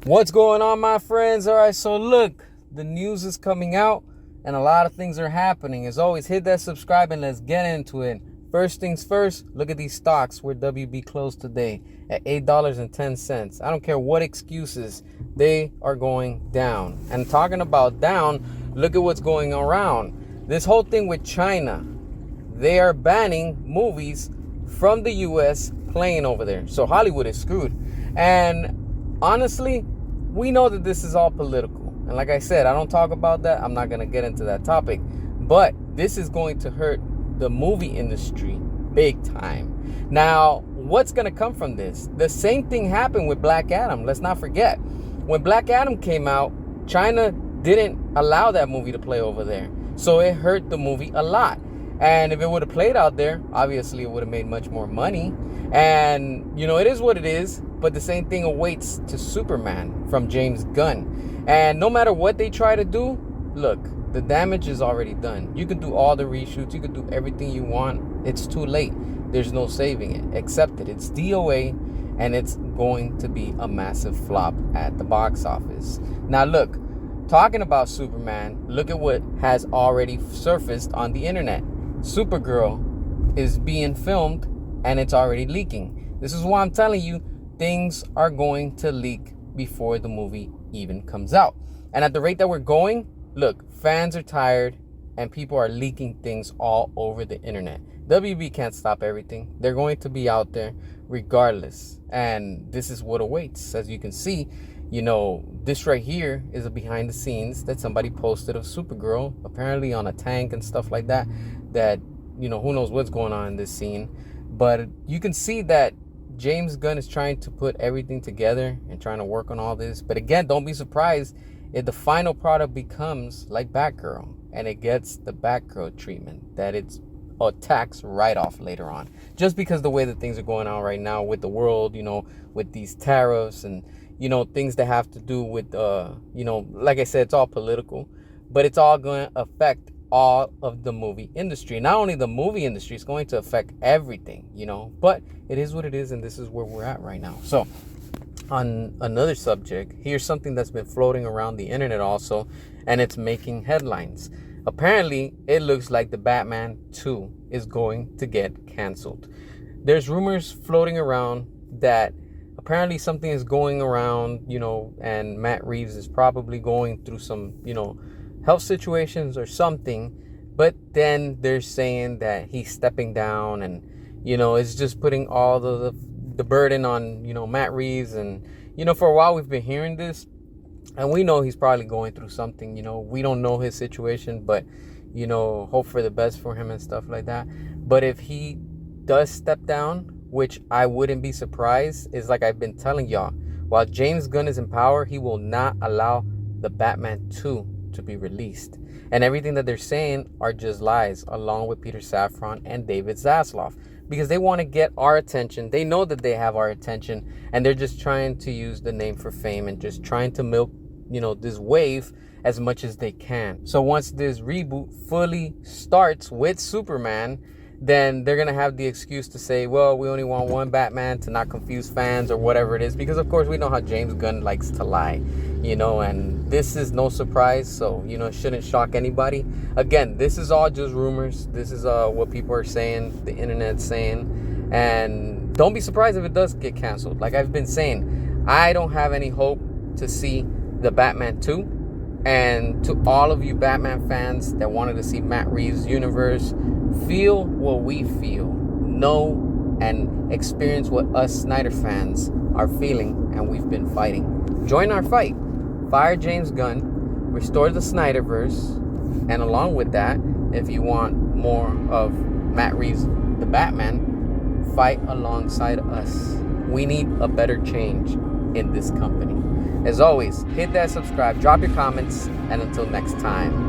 What's going on, my friends? All right, so look, the news is coming out and a lot of things are happening. As always, hit that subscribe and let's get into it. First things first, look at these stocks where WB closed today at $8.10. I don't care what excuses, they are going down. And talking about down, look at what's going around. This whole thing with China, they are banning movies from the US playing over there. So Hollywood is screwed. And honestly, we know that this is all political. And like I said, I don't talk about that. I'm not going to get into that topic. But this is going to hurt the movie industry big time. Now, what's going to come from this? The same thing happened with Black Adam. Let's not forget. When Black Adam came out, China didn't allow that movie to play over there. So it hurt the movie a lot. And if it would have played out there, obviously it would have made much more money. And, you know, it is what it is. But the same thing awaits to Superman from James Gunn. And no matter what they try to do, look, the damage is already done. You can do all the reshoots. You can do everything you want. It's too late. There's no saving it. Accept it. It's DOA, and it's going to be a massive flop at the box office. Now, look, talking about Superman, look at what has already surfaced on the internet. Supergirl is being filmed, and it's already leaking. This is why I'm telling you, things are going to leak before the movie even comes out. And at the rate that we're going, look, fans are tired and people are leaking things all over the internet. WB can't stop everything. They're going to be out there regardless. And this is what awaits. As you can see, you know, this right here is a behind the scenes that somebody posted of Supergirl, apparently on a tank and stuff like that, that, you know, who knows what's going on in this scene. But you can see that James Gunn is trying to put everything together and trying to work on all this. But again, don't be surprised if the final product becomes like Batgirl and it gets the Batgirl treatment that it's attacks right off later on. Just because the way that things are going on right now with the world, you know, with these tariffs and, you know, things that have to do with, you know, like I said, it's all political, but it's all going to affect all of the movie industry. Not only the movie industry, it's going to affect everything, you know, but it is what it is, and this is where we're at right now. So on another subject, here's something that's been floating around the internet also, and it's making headlines. Apparently, it looks like the Batman 2 is going to get canceled. There's rumors floating around that apparently something is going around, you know, and Matt Reeves is probably going through some, you know, health situations or something, but then they're saying that he's stepping down, and, you know, it's just putting all the burden on, you know, Matt Reeves. And, you know, for a while we've been hearing this, and we know he's probably going through something. You know, we don't know his situation, but, you know, hope for the best for him and stuff like that. But if he does step down, which I wouldn't be surprised, is like I've been telling y'all, while James Gunn is in power, he will not allow the Batman 2 to be released. And everything that they're saying are just lies, along with Peter Safran and David Zaslav, because they want to get our attention. They know that they have our attention, and they're just trying to use the name for fame and just trying to milk, you know, this wave as much as they can. So once this reboot fully starts with Superman, then they're going to have the excuse to say, well, we only want one Batman to not confuse fans or whatever it is. Because, of course, we know how James Gunn likes to lie, you know, and this is no surprise. So, you know, it shouldn't shock anybody. Again, this is all just rumors. This is what people are saying, the internet's saying. And don't be surprised if it does get canceled. Like I've been saying, I don't have any hope to see the Batman 2. And to all of you Batman fans that wanted to see Matt Reeves' universe, feel what we feel, know and experience what us Snyder fans are feeling and we've been fighting. Join our fight. Fire James Gunn, restore the Snyderverse, and along with that, if you want more of Matt Reeves, the Batman, fight alongside us. We need a better change in this company. As always, hit that subscribe, drop your comments, and until next time.